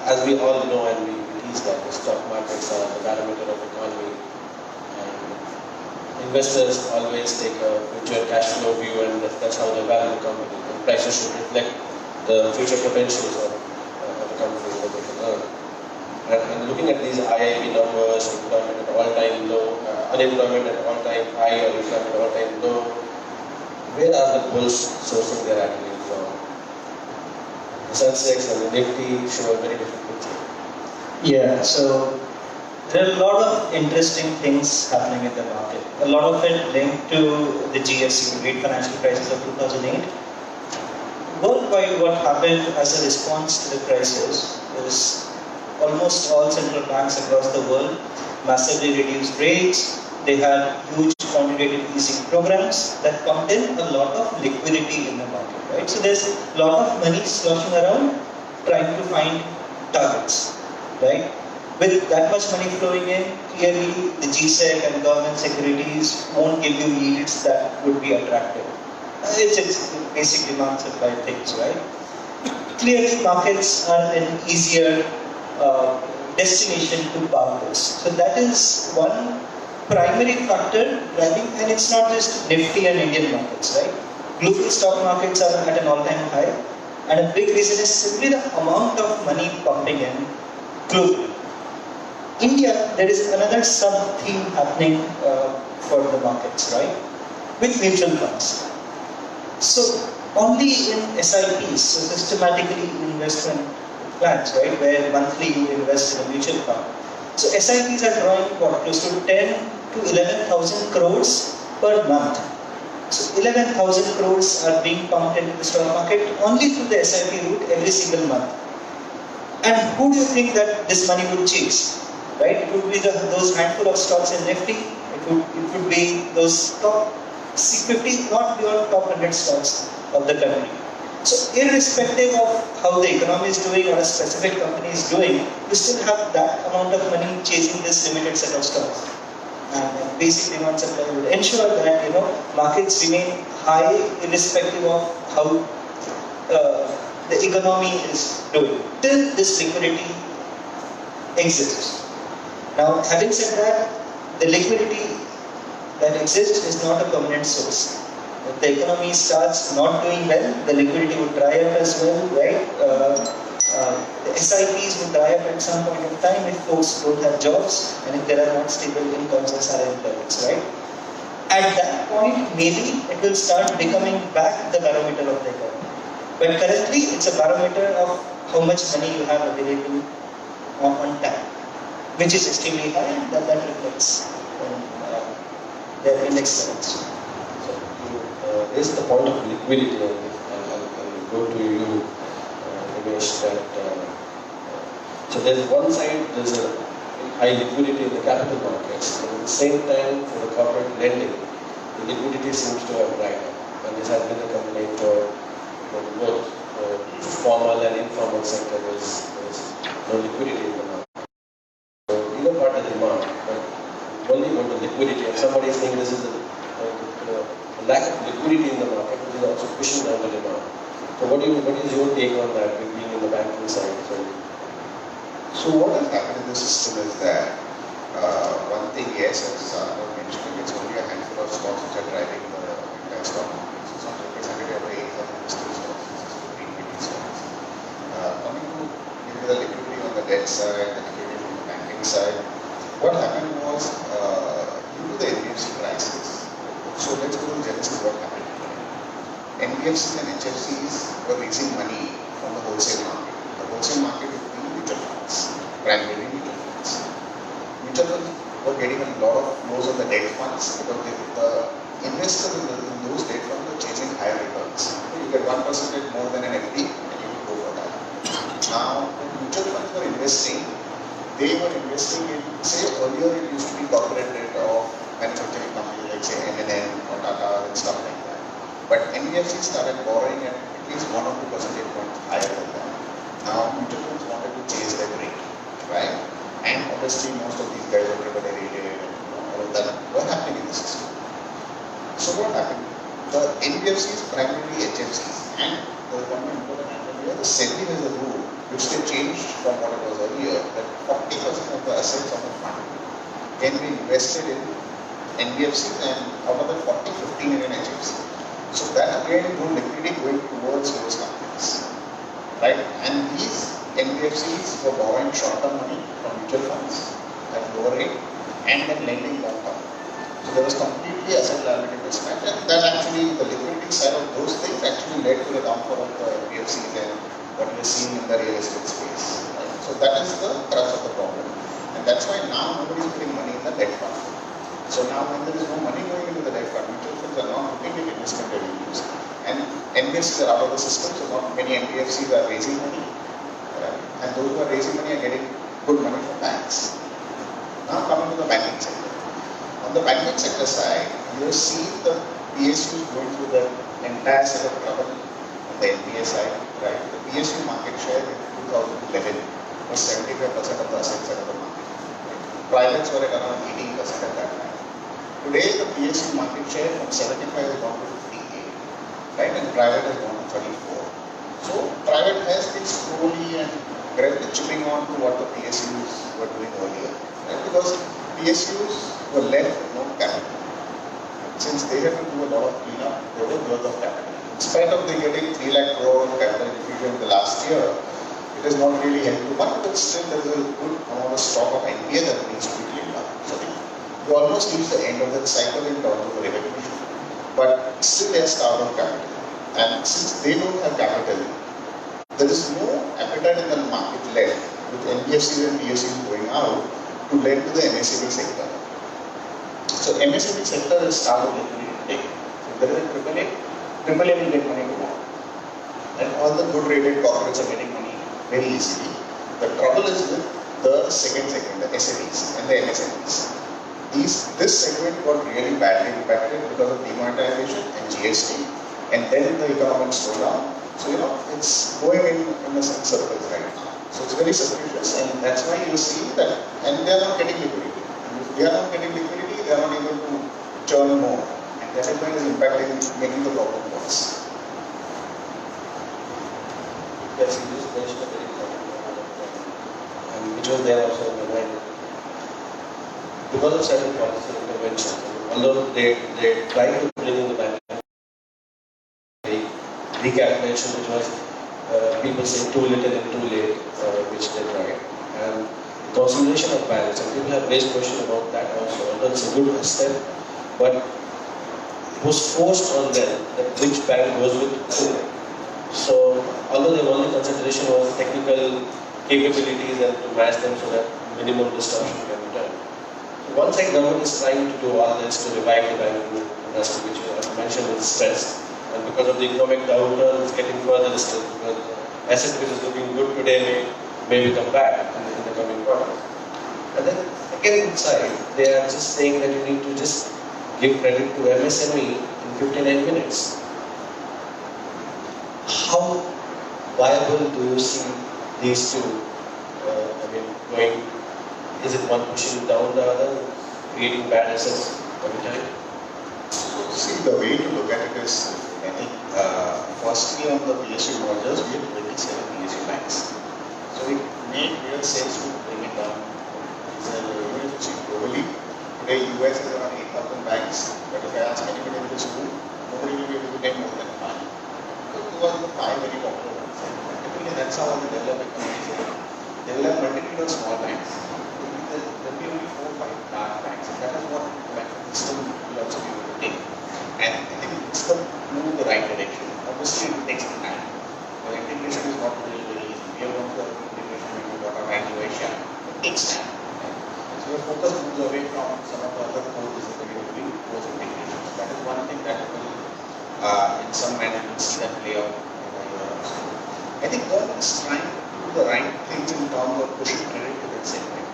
[SPEAKER 3] as we all know and we release that the stock markets are the barometer of economy, and investors always take a future cash flow view, and that's how they value the company. The prices should reflect the future potentials of the company that they can earn. And looking at these IIM numbers, employment at all-time low, unemployment at all-time high, or employment at all-time low, where are the bulls sourcing their activity from? The Sensex and the Nifty show a very different picture.
[SPEAKER 6] Yeah, so there are a lot of interesting things happening in the market. A lot of it linked to the GFC, the Great Financial Crisis of 2008. Worldwide, what happened as a response to the crisis is almost all central banks across the world massively reduced rates. They had huge quantitative easing programs that pumped in a lot of liquidity in the market, right? So there's a lot of money sloshing around trying to find targets, right? With that much money flowing in, clearly the GSEC and government securities won't give you yields that would be attractive. It's basic demand supply things, right? Clearly markets are an easier destination to park this. So that is one primary factor driving, and it's not just Nifty and Indian markets, right? Global stock markets are at an all-time high, and a big reason is simply the amount of money pumping in globally. India, there is another sub-theme happening for the markets, right? With mutual funds. So only in SIPs, so systematically investment plans, right, where monthly you invest in a mutual fund. So SIPs are drawing what, close to 10 to 11,000 crores per month. So 11,000 crores are being pumped into the stock market only through the SIP route every single month. And who do you think that this money would chase? Right? It would be those handful of stocks in Nifty. It would be those top 50, not beyond top 100 stocks of the country. So irrespective of how the economy is doing or a specific company is doing, you still have that amount of money chasing this limited set of stocks. And basic demand supply would ensure that markets remain high irrespective of how the economy is doing till this liquidity exists. Now, having said that, the liquidity that exists is not a permanent source. If the economy starts not doing well, the liquidity would dry up as well, right? The SIPs would dry up at some point in time if folks don't have jobs and if there are not stable incomes and salary levels, right? At that point, maybe it will start becoming back the barometer of the economy. But currently, it's a barometer of how much money you have available on tap, which is extremely high, and that reflects their index levels.
[SPEAKER 3] This is the point of liquidity, and I'll go to you, Ramesh, that so there's one side, there's a high liquidity in the capital markets, but at the same time, for the corporate lending, the liquidity seems to have dried up, and this has been a complaint for both formal and informal sector. There's no liquidity in the market. So either part of the demand, but only about the liquidity, and somebody is saying this is a lack of liquidity in the market, which is also pushing down the demand. So what is your take on that, with being in the banking side?
[SPEAKER 5] So what has happened in the system is that one thing, yes, as I was mentioning, it's only a handful of stocks which are driving the entire stock market. So it's not representative of the 8,000 listed stocks, it's just 15 billion stocks. Coming to maybe the liquidity on the debt side, the liquidity on the banking side, what happened was due to the NBFC crisis. So let's go to the genesis of what happened. NBFCs and HFCs were raising money from the wholesale market. The wholesale market would be mutual funds, primarily mutual funds. Mutual funds were getting a lot of flows on the debt funds because the investors in those debt funds were chasing higher returns. So you get 1% more than an FD and you will go for that. Now, when mutual funds were investing, they were investing in, say, earlier it used to be corporate debt of manufacturing companies like say M&M or Tata and stuff like that. But NBFC started borrowing at least 1 or 2 percentage points higher than that. Now, mutual funds wanted to chase that rate, right? And obviously, most of these guys were triple rated and all of that were happening in the system. So what happened? The NBFCs, primarily HFCs, and the one important angle here, the SEBI has a rule which they changed from what it was earlier, that 40% of the assets of a fund can be invested in NBFCs and out of that 40, 15 in an HFC. So that again drew liquidity going towards those companies, right? And these NBFCs were borrowing short-term money from mutual funds at lower rate and then lending long-term. So there was completely asset liability mismatch, and that actually, the liquidity side of those things actually led to the downfall of the NBFCs and what we are seeing in the real estate space. Right? So that is the crux of the problem, and that's why now nobody is putting money in the debt fund. So now when there is no money going into the debt fund, mutual funds are not looking at investment revenues. And NBFCs are out of the system, so not many NBFCs are raising money. Right? And those who are raising money are getting good money from banks. Now coming to the banking sector. On the banking sector side, you see the PSUs going through the entire set of trouble on the NPA side. Right? The PSU market share in 2011 was 75% of the assets of the market. Privates were at around 18% at that time. Today, the PSU market share from 75 has gone to 58, right? And private has gone to 34. So, private has been slowly and gradually chipping on to what the PSUs were doing earlier, right? Because PSUs were left with no capital. Since they had to do a lot of cleanup, there was dearth of capital. In spite of the getting 3 lakh crore of capital infusion in the last year, it has not really helped too much, but still there is a good amount of stock of NPA that needs to be cleaned up. So, you almost reach the end of that cycle in terms of the recognition, but still they are starved of capital. And since they don't have capital, there is no appetite in the market left with NBFCs and PSUs going out to lend to the MSME sector. So MSME sector is starved of liquidity. If there is a AAA will get money to work. And all the good rated corporates are getting money very easily. The trouble is with the second segment, the SMEs and the MSMEs. This segment got really badly impacted because of demonetization and GST, and then the economic slowdown. So, it's going in a circles right now. So, it's very suspicious, and that's why you see that, and they are not getting liquidity. If they are not getting liquidity, they are not able to churn more, and that is why it is impacting, making the problem worse.
[SPEAKER 3] Yes, you just mentioned a very important point, and which was there also in the mind. Because of certain policy interventions, although they tried to bring in the bank recalculation, which was people saying too little and too late, which they tried, and consolidation of banks, and people have raised question about that also. Although it's a good step, but it was forced on them that which bank goes with whom. So, although their only consideration was technical capabilities and to match them so that minimum disruption can be done. One side, government is trying to do all this to revive the banking industry, which you have mentioned is stressed, and because of the economic downturn, it's getting further stressed because the asset which is looking good today may come back in the coming quarters. And then again inside, they are just saying that you need to just give credit to MSME in 59 minutes. How viable do you see these two? Going. Is it one pushing down the other, creating bad assets every time?
[SPEAKER 5] See, the way to look at it is, I think, firstly on the PSU mergers, we have 27 PSU banks. So it made real sense to bring it down. It's a university globally. Today, US has around 8,000 banks, but if I ask anybody in this room, nobody will be able to name more than 5. So those are the 5 very popular ones. And typically, that's how the developed economies work. They will have multitude of small banks. There will be only 4 or 5 large banks. And that is what the banking system will also be able to take. And I think it's the move in the right direction. Obviously, it takes time. The integration is not really very easy. We have gone through integration when we got our bank to Asia. It takes time. So your focus moves away from some of the other core business that you will be towards integration. So that is one thing that will, in some manner, you see that play out in Europe. So I think government is trying to do the right things in terms of pushing credit to that segment.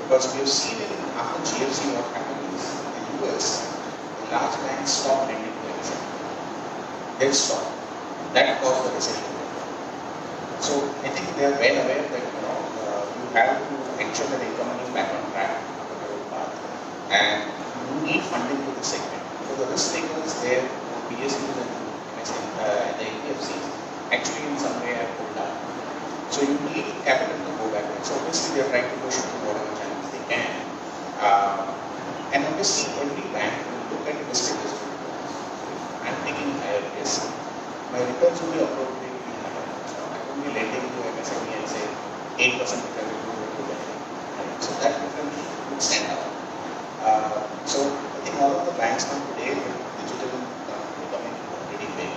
[SPEAKER 5] Because we have seen in after GFC what happened is in the US, the large banks stopped lending to MSME. They stopped. That caused the recession. So I think they are well aware that you have to ensure that the economy is back on track on the road path, and you need funding to this segment. So the risk takers there, PSUs and the NBFCs, actually in some way have pulled down. So you need capital to go back there. So obviously they are trying to push it to whatever channels they can. And obviously every bank will look at listed district. I'm taking higher risk. My returns will be appropriately higher. I won't be lending to MSME and say 8% return to lending. So that difference would stand out. So I think all of the banks now today with digital becoming pretty big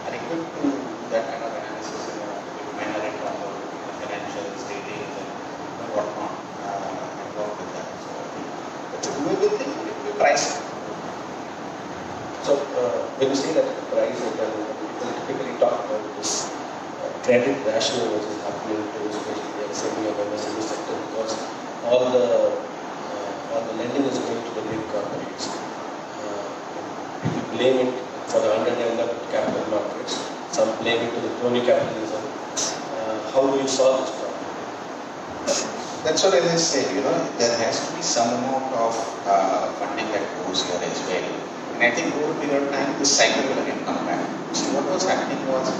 [SPEAKER 5] are equipped to do that kind of analysis in a manner in terms of financials, ratings, and whatnot, and work with that. So it's a doable thing, but it will be priced.
[SPEAKER 3] So when you say that price, people typically talk about this credit rational versus happening to especially the SME or MSME sector, because all the lending is going to the big corporates. People blame it for the underdeveloped capital markets. Some blame it to the crony capitalism. How do you solve this problem?
[SPEAKER 5] That's what I said, there has to be some amount of funding that goes here as well. And I think over a period of time, this cycle will again come back. See, what was happening was,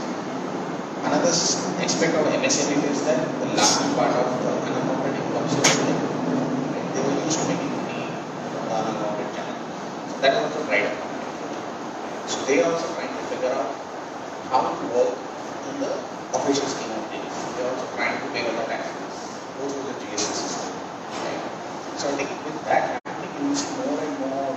[SPEAKER 5] another aspect of MSME is that the large part of the unaccounted income is right? They were used to making money on the unaccounted channel. So that was the right account. So they are also trying to figure out how to work in the official scheme of things. They are also trying to pay all the taxes, go through the GST system. Right? So I think with that happening, you will see more and more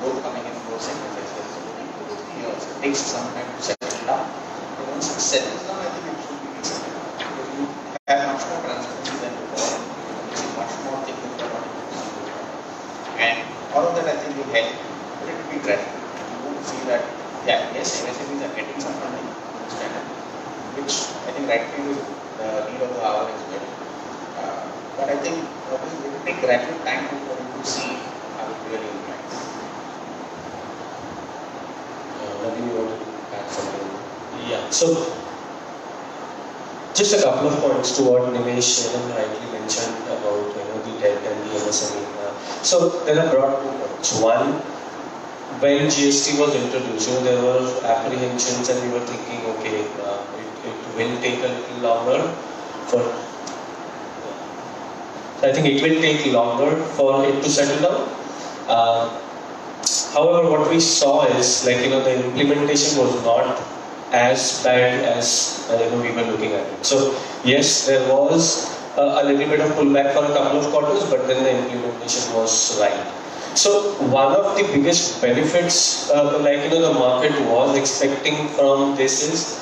[SPEAKER 5] growth coming in those segments as well. So within 2 to 3 years, it takes some time to settle down. But once it settles down, I think it should be decent. Because you have much more transparency than before, and you see much more things that are not able to. And all of that I think will help, but it will be gradual. You won't see that, yes, MSMEs are getting some funding, which I think rightly is the need of the hour as well. But I think obviously it will take gradual time for you to see how it really impacts.
[SPEAKER 3] Maybe you want to add something?
[SPEAKER 4] Yeah, so just a couple of points to what Nimesh rightly mentioned about the debt and the MSME. So there are broad 2 points. One, when GST was introduced, there were apprehensions and we were thinking, okay, it will take a little longer for. I think it will take longer for it to settle down. However, what we saw is the implementation was not as bad as we were looking at it. So yes, there was a little bit of pullback for a couple of quarters, but then the implementation was right. So one of the biggest benefits, the market was expecting from this is,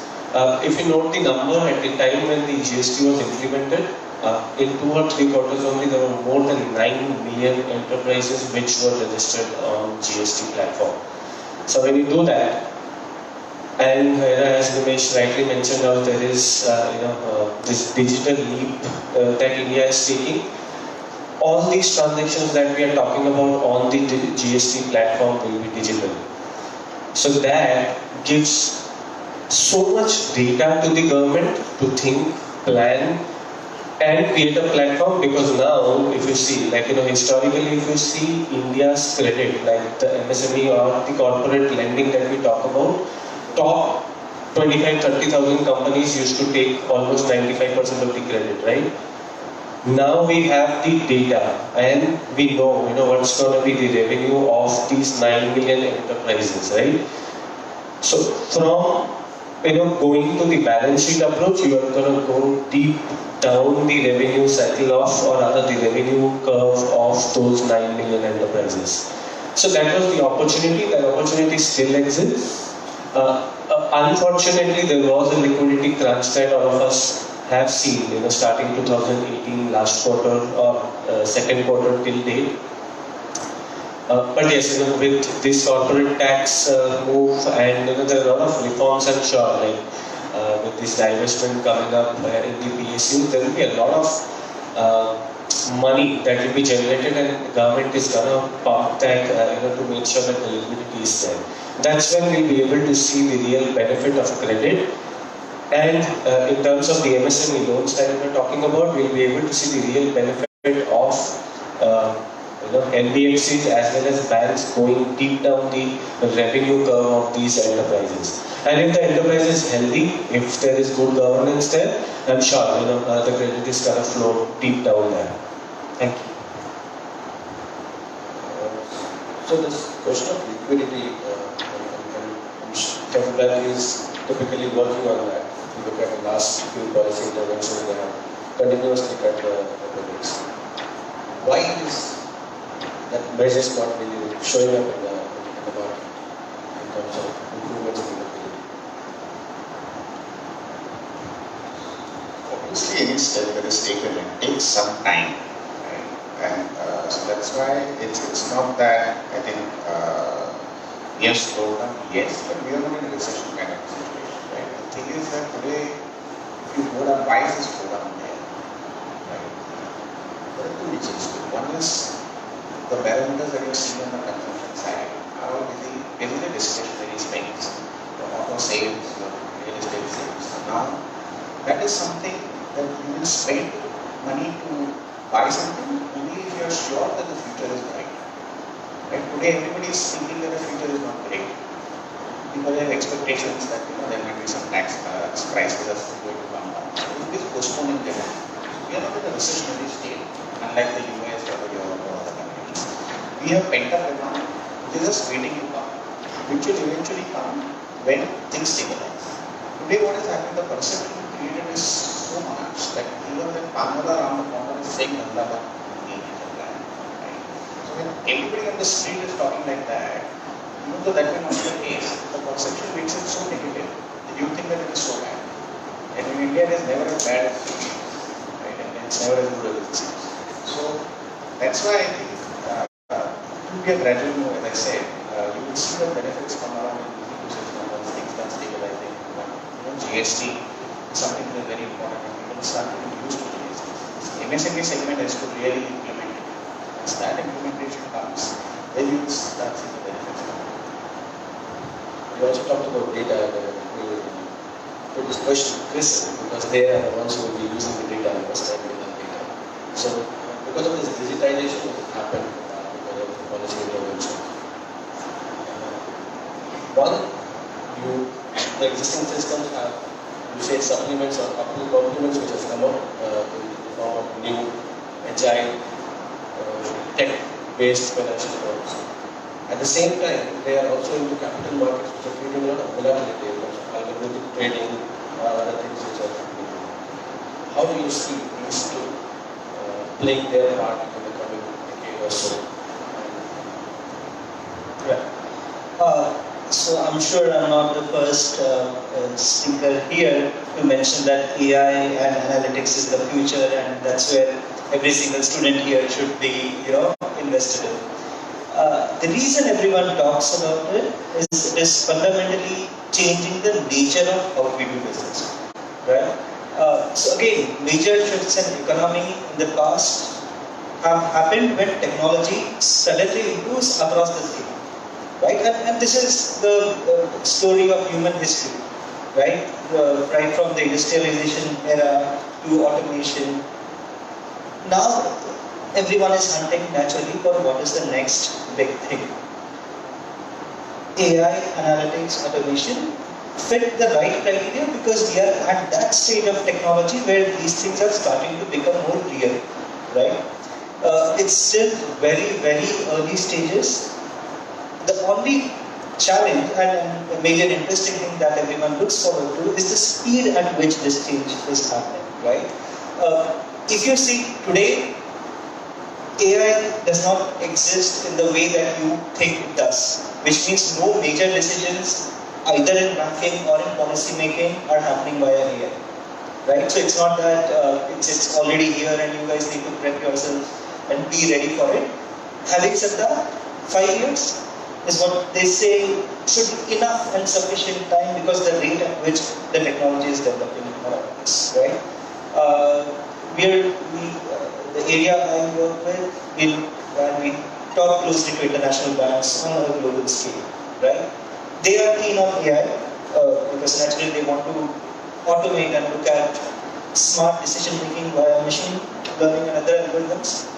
[SPEAKER 4] if you note the number at the time when the GST was implemented, in 2 or 3 quarters only, there were more than 9 million enterprises which were registered on GST platform. So when you do that, and as Nimesh rightly mentioned, there is this digital leap that India is taking. All these transactions that we are talking about on the GST platform will be digital. So that gives so much data to the government to think, plan, and create a platform, because now if you see, like historically if you see India's credit, like the MSME or the corporate lending that we talk about, top 25-30,000 companies used to take almost 95% of the credit, right? Now we have the data and we know, what's going to be the revenue of these 9 million enterprises, right? So from going to the balance sheet approach, you are going to go deep down the revenue cycle of, or rather the revenue curve of those 9 million enterprises. So that was the opportunity. That opportunity still exists. Unfortunately, there was a liquidity crunch that all of us have seen, starting 2018, last quarter or second quarter till date. But yes, with this corporate tax move, and there are a lot of reforms, I'm sure, like with this divestment coming up in the PSU, there will be a lot of money that will be generated, and the government is gonna pump that to make sure that the liquidity is there. That's when we'll be able to see the real benefit of credit. And in terms of the MSME loans that we're talking about, we'll be able to see the real benefit of NBFCs as well as banks going deep down the revenue curve of these enterprises. And if the enterprise is healthy, if there is good governance there, I'm sure the credit is going to flow deep down there. Thank you.
[SPEAKER 3] So this question of liquidity, Conflux is typically working on that. If you look at the last few policy interventions, they have continuously cut the rates. Why is that measures not really showing up in the market in terms of improvements in liquidity?
[SPEAKER 5] Obviously, any step that is taken, it takes some time, right? And so that's why it's not that I think we have slowed down, yes, but we are not in a recession kind of situation, right? The thing is that today, if you go down, why is this go down there? Right? There are two reasons. One is the parameters that you see on the consumption side are all basically discretionary spendings, the auto sales, the real estate sales. Now, that is something that you will spend money to buy something only if you are sure that the future is bright. Right? Today, everybody is thinking that the future is not great. People have expectations that there might be some tax cuts, prices are going to come down. So it is postponing them. We are not in a recessionary state, unlike the US or Europe or other countries. We have pent up demand, which is just waiting to come, which will eventually come when things stabilize. Today, what is happening? The perception created is so much that even the farmer around the corner is saying Nanda. When everybody on the street is talking like that, even though that may not be the case, the perception makes it so negative that you think that it is so bad. And in India, it is never as bad as it seems, right? And it's never as good as it seems. So that's why I think it will be a gradual move, as I said. You will see the benefits come around in the 2 6 months, things start stabilizing. GST is something that is very important, and people start getting used to GST. The MSME segment has to really implement it. Once that implementation comes, then you will start seeing the benefits.
[SPEAKER 3] You also talked about data and put this question to Chris, because they are the ones who will be using the data and understanding the data. So, because of this digitization that happened because of the policy intervention, one, the existing systems have, you say, supplements or complements which has come out in the form of new agile tech-based financial firms. At the same time, they are also into capital markets, which are creating a lot of volatility in terms of algorithmic trading or other things which are happening. How do you see these two playing their part in the coming decade or so?
[SPEAKER 6] So I'm sure I'm not the first speaker here to mention that AI and analytics is the future, and that's where every single student here should be, invested in. The reason everyone talks about it is fundamentally changing the nature of how we do business, right? So again, major shifts in economy in the past have happened when technology suddenly improves across the scale. Right, and this is the story of human history, right? Right from the industrialization era to automation Now everyone is hunting naturally for what is the next big thing. AI, analytics, automation fit the right criteria because we are at that stage of technology where these things are starting to become more real, right? It's still very, very early stages. The only challenge and maybe an interesting thing that everyone looks forward to is the speed at which this change is happening, right? If you see today, AI does not exist in the way that you think it does, which means no major decisions either in banking or in policy making are happening via AI, right? So it's not that it's already here and you guys need to prep yourself and be ready for it. Having said that, 5 years is what they say should be enough and sufficient time because the rate at which the technology is developing nowadays, right? The area I work with, we talk closely to international banks on a global scale, right? They are keen on AI because naturally they want to automate and look at smart decision making via machine learning and other algorithms.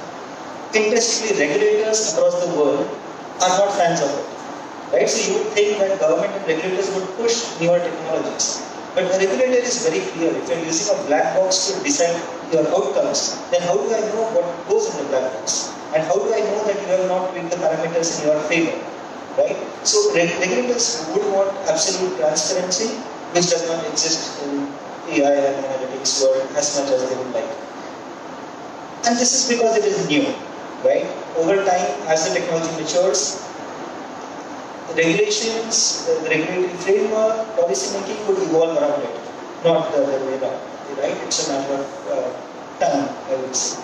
[SPEAKER 6] Interestingly, regulators across the world are not fans of it, right? So you would think that government and regulators would push newer technologies. But the regulator is very clear. If you're using a black box to decide your outcomes, then how do I know what goes in the black box? And how do I know that you have not tweaked the parameters in your favor? Right? So regulators would want absolute transparency, which does not exist in AI and analytics world as much as they would like. And this is because it is new, right? Over time, as the technology matures, the regulations, the regulatory framework, policy making would evolve around it, not the other way around, right? It's a matter of time, I would say.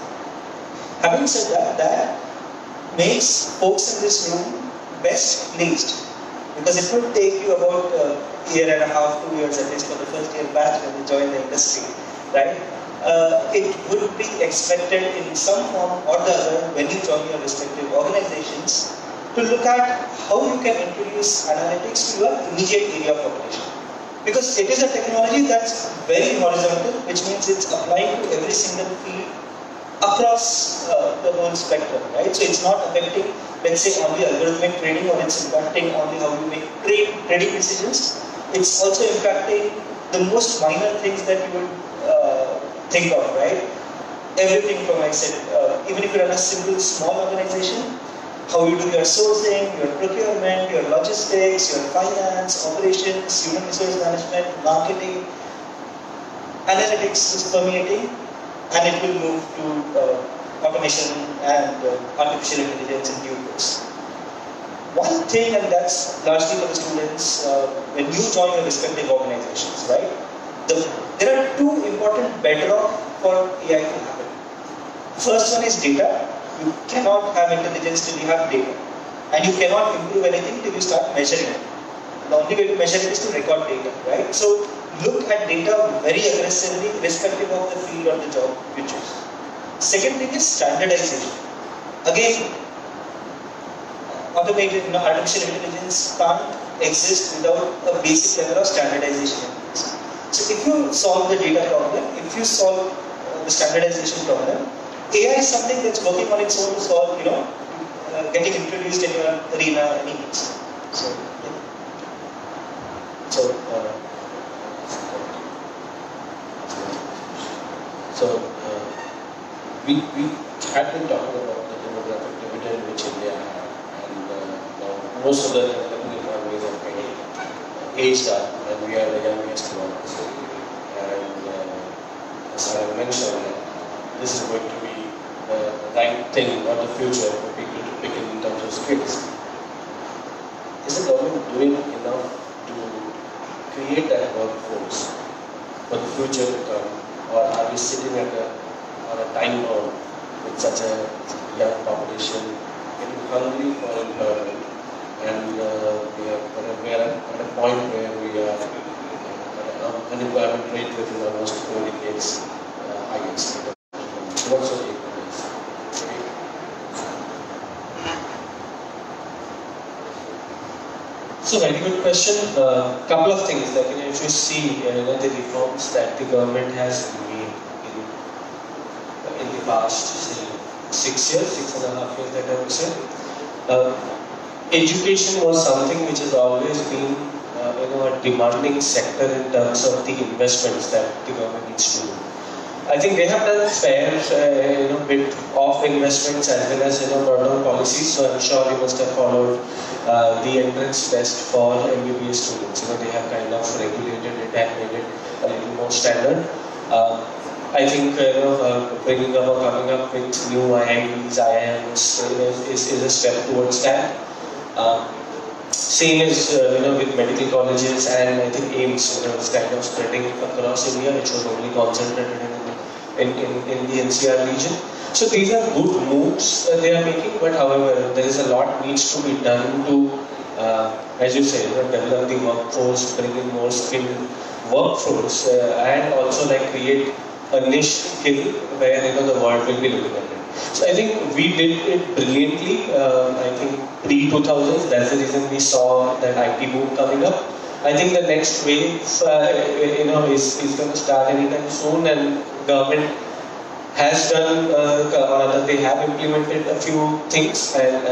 [SPEAKER 6] Having said that, that makes folks in this room best placed, because it would take you about a year and a half, 2 years at least for the first year batch when you join the industry, right? It would be expected in some form or the other when you join your respective organizations to look at how you can introduce analytics to your immediate area of operation. Because it is a technology that's very horizontal, which means it's applying to every single field across the whole spectrum, right? So it's not affecting, let's say, only algorithmic trading, or it's impacting only how you make trading decisions. It's also impacting the most minor things that you would think of, right? Everything from, I said, even if you run a simple small organization, how you do your sourcing, your procurement, your logistics, your finance, operations, human resource management, marketing, analytics is permeating, and it will move to automation and artificial intelligence in due course. One thing, and that's largely for the students, when you join your respective organizations, right? There are two important bedrock for AI to happen. First one is data. You cannot have intelligence till you have data. And you cannot improve anything till you start measuring it. The only way to measure it is to record data, right? So look at data very aggressively, irrespective of the field or the job you choose. Second thing is standardization. Again, automated, artificial intelligence can't exist without a basic level of standardization. So if you solve the data problem, if you solve the standardization problem, AI is something that's working on its own to solve, getting introduced in your arena anyways.
[SPEAKER 3] We had been talking about the demographic dividend which India had, and now most of the developing economies are getting aged up, and we are the youngest ones. And as I mentioned, this is going to be the right thing or the future for people to pick in terms of skills. Is the government doing enough to create that workforce for the future to come, or are we sitting on a time bomb with such a young population getting hungry for employment, and we are at a point where we are unemployment rate which is almost 4 decades highest. What's your take on this?
[SPEAKER 4] So very good question. Couple of things, like if you see the reforms that the government has made in the past say, 6 years, 6.5 years that I would say. Education was something which has always been a demanding sector in terms of the investments that the government needs to do. I think they have done fair bit of investments as well as brought down policies. So I'm sure you must have followed the entrance test for MBBS students. They have kind of regulated it and made it a little more standard. I think bringing up or coming up with new IIMs, IIMs is a step towards that. Same as with medical colleges, and I think AIMS is kind of spreading across India, which was only concentrated in the NCR region. So these are good moves they are making, but however, there is a lot needs to be done to, as you say, develop the workforce, bring in more skilled workforce, and also create a niche skill where the world will be looking at it. So I think we did it brilliantly. I think pre-2000s, that's the reason we saw that IT boom coming up. I think the next wave, is going to start anytime soon, and government has done, they have implemented a few things, and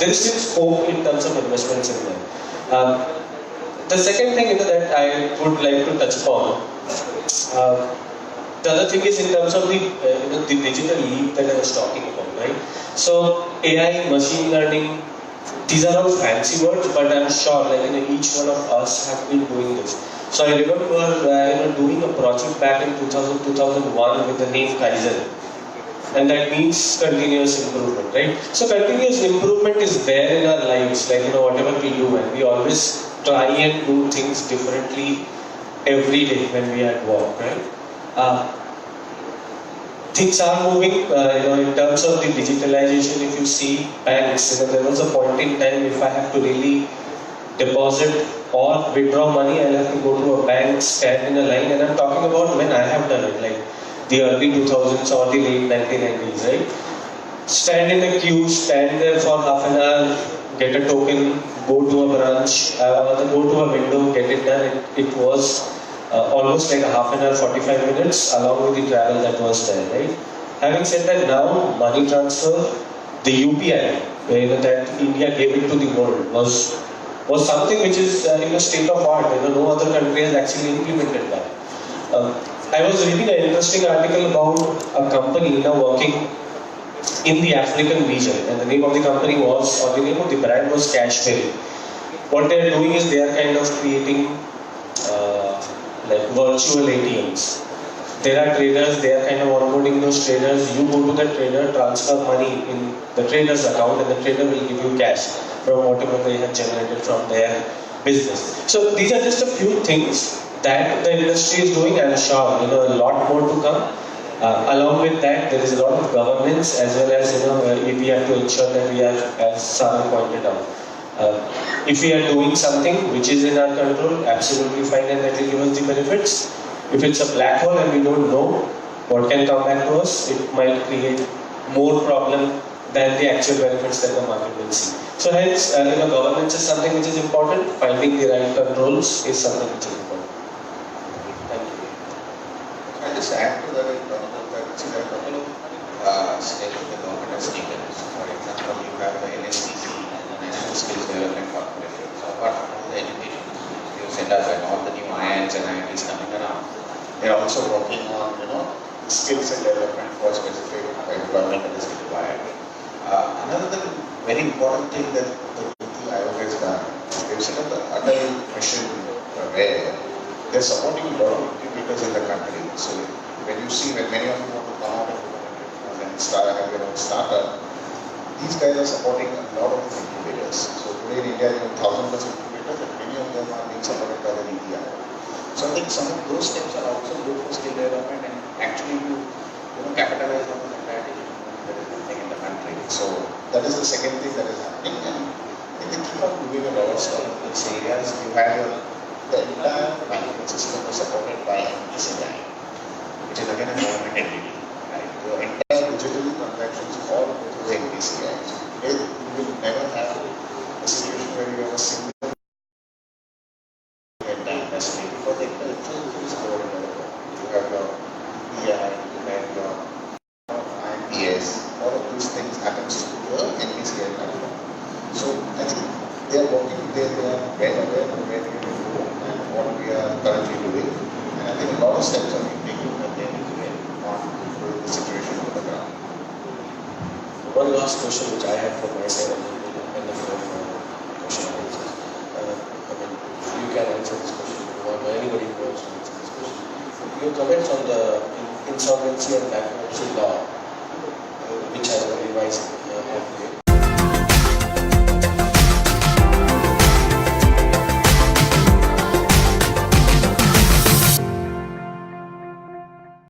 [SPEAKER 4] there is still scope in terms of investments in them. The second thing that I would like to touch upon. The other thing is in terms of the digital leap that I was talking about, right? So AI, machine learning, these are all fancy words, but I'm sure each one of us have been doing this. So I remember doing a project back in 2001 with the name Kaizen, and that means continuous improvement, right? So continuous improvement is there in our lives, whatever we do, and we always try and do things differently every day when we are at work, right? Things are moving, in terms of the digitalization. If you see banks, there was a point in time if I have to really deposit or withdraw money, I'll have to go to a bank, stand in a line, and I'm talking about when I have done it, like the early 2000s or the late 1990s, right? Stand in a queue, stand there for half an hour, get a token, go to a branch, go to a window, get it done. It was almost like a half an hour, 45 minutes, along with the travel that was there, right? Having said that, now money transfer, the UPI, that India gave it to the world, was something which is state of art. No other country has actually implemented that. I was reading an interesting article about a company working in the African region, and the name of the company was, or the name of the brand was Cashpay. What they are doing is they are kind of creating virtual ATMs. There are traders, they are kind of onboarding those traders. You go to the trader, transfer money in the trader's account, and the trader will give you cash from whatever they have generated from their business. So these are just a few things that the industry is doing. I'm sure a lot more to come. Along with that, there is a lot of governance as well as we have to ensure that we are, as Sarah pointed out, if we are doing something which is in our control, absolutely fine, and that will give us the benefits. If it's a black hole and we don't know what can come back to us, it might create more problem than the actual benefits that the market will see. So hence, governance is something which is important. Finding the right controls is something which is important. Thank you.
[SPEAKER 5] I'll just add to that in terms of that, see, there are a couple of steps the government has taken. For example, you have the NSTC, National Skills Development Corporation. So apart from all the education institutes, centers and all the new IIMs and IITs coming around, they're also working on skills and development for specific employment that is required. Another very important thing that the IIM has done, they've set up the Adult Mission where they're supporting a lot of incubators in the country. So when you see when many of you want to come out and start have your own startup, these guys are supporting a lot of incubators. So today in India, 1,000 plus incubators, and many of them are being supported by the EDI. So I think some of those steps are also good for skill development and actually to capitalize on the entire digital movement that is happening in the country. So that is the second thing that is happening, and they keep on doing a lot of stuff in these areas. You have the entire banking system is supported by ECI, which is again a government entity. Right? The entire digital transactions all go through the NPCI. So today you will never have a situation where you have a single industry because the infrastructure is covered in the you have your EI, you have your IIM lot of steps have been taken and they want to improve the situation on the ground.
[SPEAKER 3] One last question which I had from my side, and then we'll end the floor for question and answers. I mean, you can answer this question if you want, or anybody who wants to answer this question. Your comments on the insolvency and bankruptcy law, which has been revised halfway.